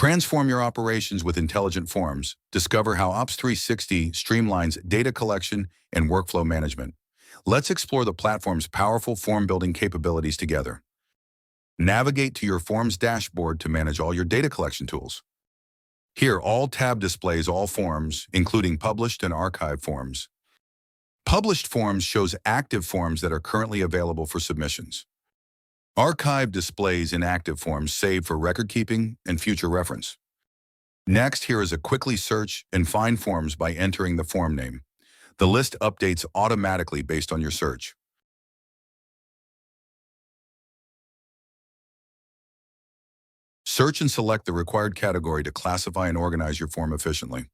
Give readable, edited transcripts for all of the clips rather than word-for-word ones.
Transform your operations with intelligent forms. Discover how Ops 360 streamlines data collection and workflow management. Let's explore the platform's powerful form-building capabilities together. Navigate to your Forms dashboard to manage all your data collection tools. Here, all tab displays all forms, including published and archived forms. Published forms shows active forms that are currently available for submissions. Archive displays inactive forms saved for record keeping and future reference. Next, here is a quickly search and find forms by entering the form name. The list updates automatically based on your search. Search and select the required category to classify and organize your form efficiently.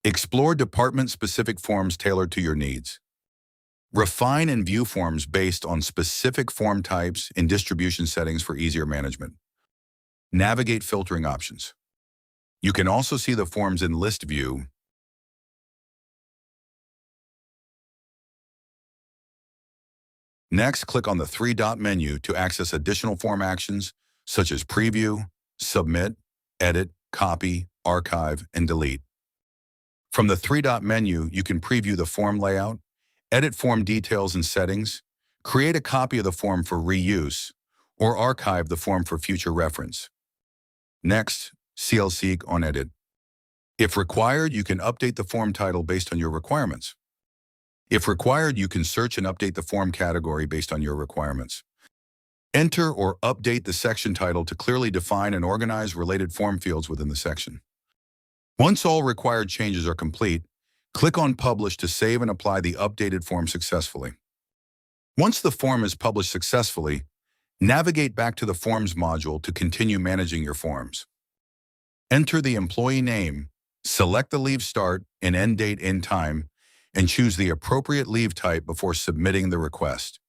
Explore department-specific forms tailored to your needs. Refine and view forms based on specific form types and distribution settings for easier management. Navigate filtering options. You can also see the forms in list view. Next, click on the three-dot menu to access additional form actions such as preview, submit, edit, copy, archive, and delete. From the three-dot menu, you can preview the form layout, edit form details and settings, create a copy of the form for reuse, or archive the form for future reference. Next, CL-Seek on Edit. If required, you can update the form title based on your requirements. If required, you can search and update the form category based on your requirements. Enter or update the section title to clearly define and organize related form fields within the section. Once all required changes are complete, click on Publish to save and apply the updated form successfully. Once the form is published successfully, navigate back to the Forms module to continue managing your forms. Enter the employee name, select the leave start and end date in time, and choose the appropriate leave type before submitting the request.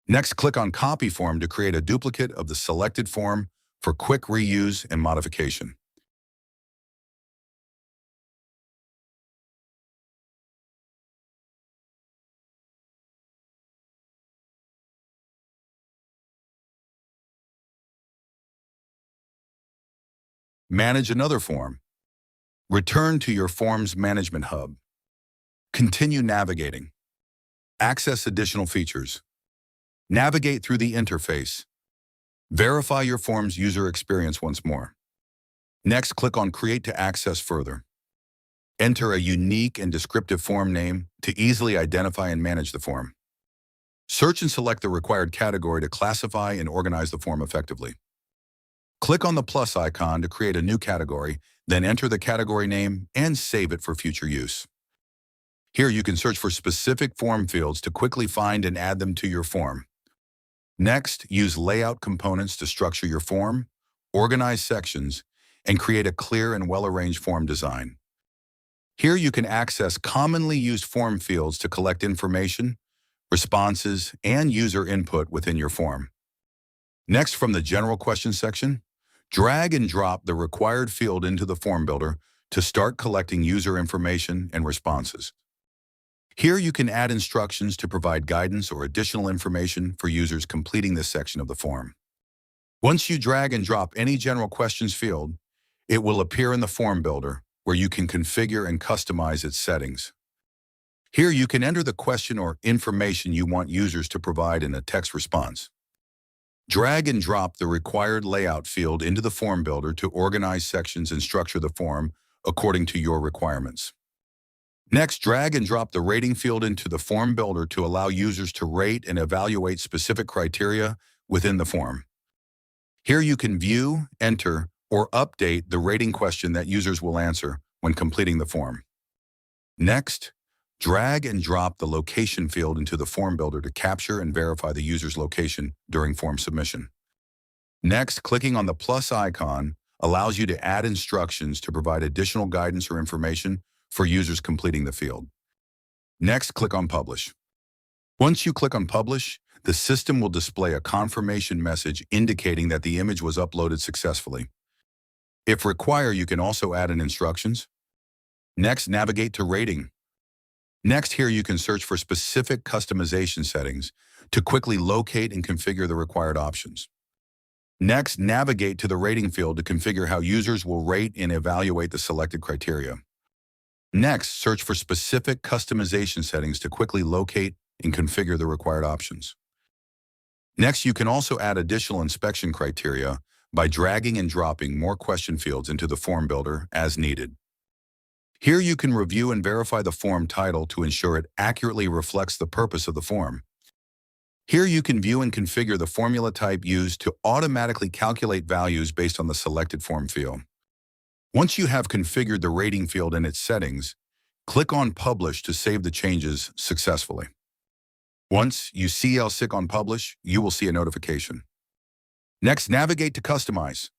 Next, click on Copy Form to create a duplicate of the selected form for quick reuse and modification. Manage another form. Return to your Forms Management Hub. Continue navigating. Access additional features. Navigate through the interface. Verify your form's user experience once more. Next, click on Create to access further. Enter a unique and descriptive form name to easily identify and manage the form. Search and select the required category to classify and organize the form effectively. Click on the plus icon to create a new category, then enter the category name and save it for future use. Here you can search for specific form fields to quickly find and add them to your form. Next, use layout components to structure your form, organize sections, and create a clear and well-arranged form design. Here you can access commonly used form fields to collect information, responses, and user input within your form. Next, from the General Questions section, drag and drop the required field into the form builder to start collecting user information and responses. Here you can add instructions to provide guidance or additional information for users completing this section of the form. Once you drag and drop any General Questions field, it will appear in the form builder where you can configure and customize its settings. Here you can enter the question or information you want users to provide in a text response. Drag and drop the required layout field into the form builder to organize sections and structure the form according to your requirements. Next, drag and drop the rating field into the form builder to allow users to rate and evaluate specific criteria within the form. Here you can view, enter, or update the rating question that users will answer when completing the form. Next, drag and drop the location field into the form builder to capture and verify the user's location during form submission. Next, clicking on the plus icon allows you to add instructions to provide additional guidance or information for users completing the field. Next, click on Publish. Once you click on Publish, the system will display a confirmation message indicating that the image was uploaded successfully. If required, you can also add in instructions. Next, navigate to Rating. Next, here you can search for specific customization settings to quickly locate and configure the required options. Next, navigate to the rating field to configure how users will rate and evaluate the selected criteria. Next, search for specific customization settings to quickly locate and configure the required options. Next, you can also add additional inspection criteria by dragging and dropping more question fields into the form builder as needed. Here you can review and verify the form title to ensure it accurately reflects the purpose of the form. Here you can view and configure the formula type used to automatically calculate values based on the selected form field. Once you have configured the rating field and its settings, click on Publish to save the changes successfully. Once you click on Publish, you will see a notification. Next, navigate to Customize.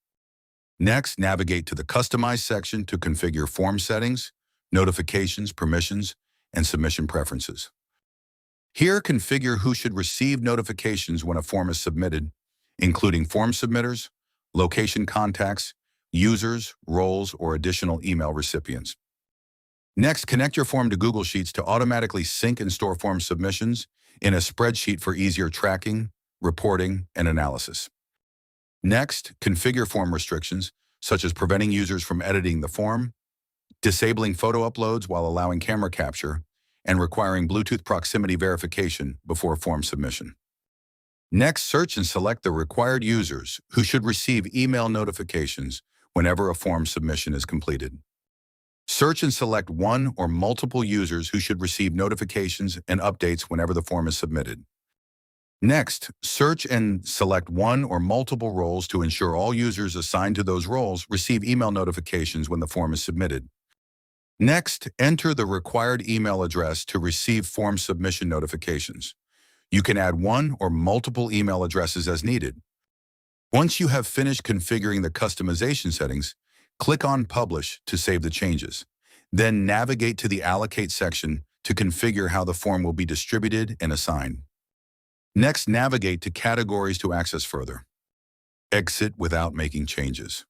Next, navigate to the Customize section to configure form settings, notifications, permissions, and submission preferences. Here, configure who should receive notifications when a form is submitted, including form submitters, location contacts, users, roles, or additional email recipients. Next, connect your form to Google Sheets to automatically sync and store form submissions in a spreadsheet for easier tracking, reporting, and analysis. Next, configure form restrictions, such as preventing users from editing the form, disabling photo uploads while allowing camera capture, and requiring Bluetooth proximity verification before form submission. Next, search and select the required users who should receive email notifications whenever a form submission is completed. Search and select one or multiple users who should receive notifications and updates whenever the form is submitted. Next, search and select one or multiple roles to ensure all users assigned to those roles receive email notifications when the form is submitted. Next, enter the required email address to receive form submission notifications. You can add one or multiple email addresses as needed. Once you have finished configuring the customization settings, click on Publish to save the changes. Then navigate to the Allocate section to configure how the form will be distributed and assigned. Next, navigate to Categories to access further. Exit without making changes.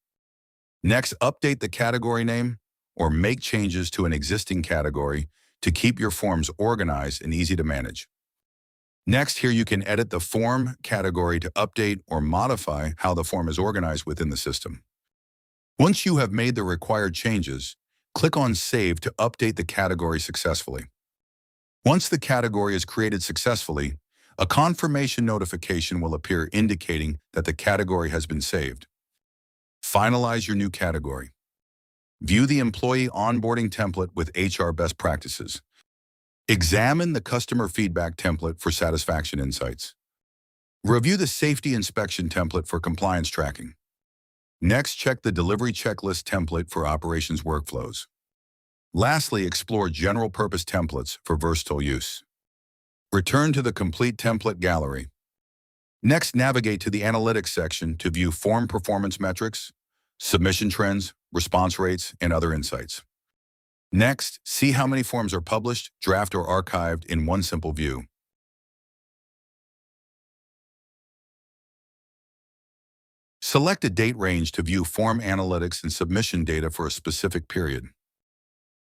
Next, update the category name or make changes to an existing category to keep your forms organized and easy to manage. Next, here you can edit the form category to update or modify how the form is organized within the system. Once you have made the required changes, click on Save to update the category successfully. Once the category is created successfully, a confirmation notification will appear indicating that the category has been saved. Finalize your new category. View the employee onboarding template with HR best practices. Examine the customer feedback template for satisfaction insights. Review the safety inspection template for compliance tracking. Next, check the delivery checklist template for operations workflows. Lastly, explore general purpose templates for versatile use. Return to the complete template gallery. Next, navigate to the Analytics section to view form performance metrics, submission trends, response rates, and other insights. Next, see how many forms are published, drafted, or archived in one simple view. Select a date range to view form analytics and submission data for a specific period.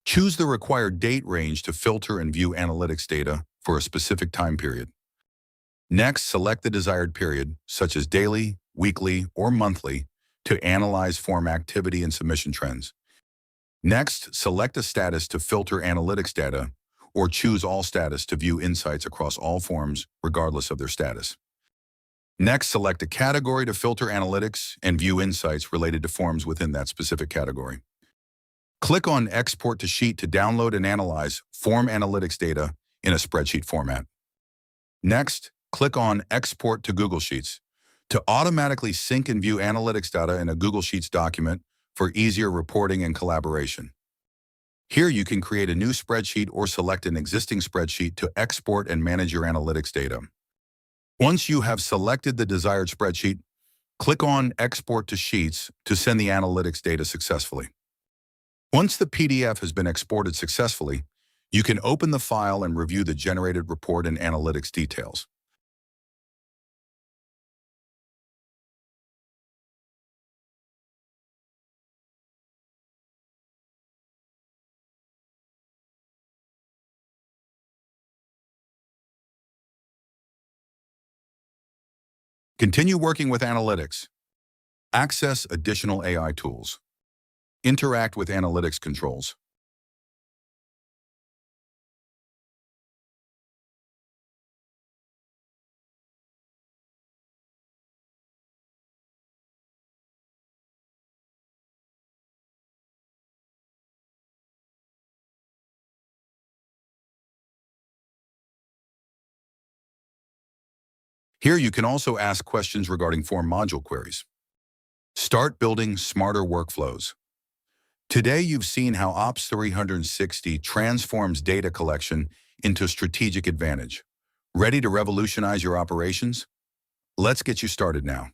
Choose the required date range to filter and view analytics data for a specific time period. Next, select the desired period, such as daily, weekly, or monthly, to analyze form activity and submission trends. Next, select a status to filter analytics data, or choose all status to view insights across all forms, regardless of their status. Next, select a category to filter analytics and view insights related to forms within that specific category. Click on Export to Sheet to download and analyze form analytics data in a spreadsheet format. Next, click on Export to Google Sheets to automatically sync and view analytics data in a Google Sheets document for easier reporting and collaboration. Here you can create a new spreadsheet or select an existing spreadsheet to export and manage your analytics data. Once you have selected the desired spreadsheet, click on Export to Sheets to send the analytics data successfully. Once the PDF has been exported successfully, you can open the file and review the generated report and analytics details. Continue working with analytics. Access additional AI tools. Interact with analytics controls. Here you can also ask questions regarding form module queries. Start building smarter workflows. Today you've seen how Ops 360 transforms data collection into strategic advantage. Ready to revolutionize your operations? Let's get you started now.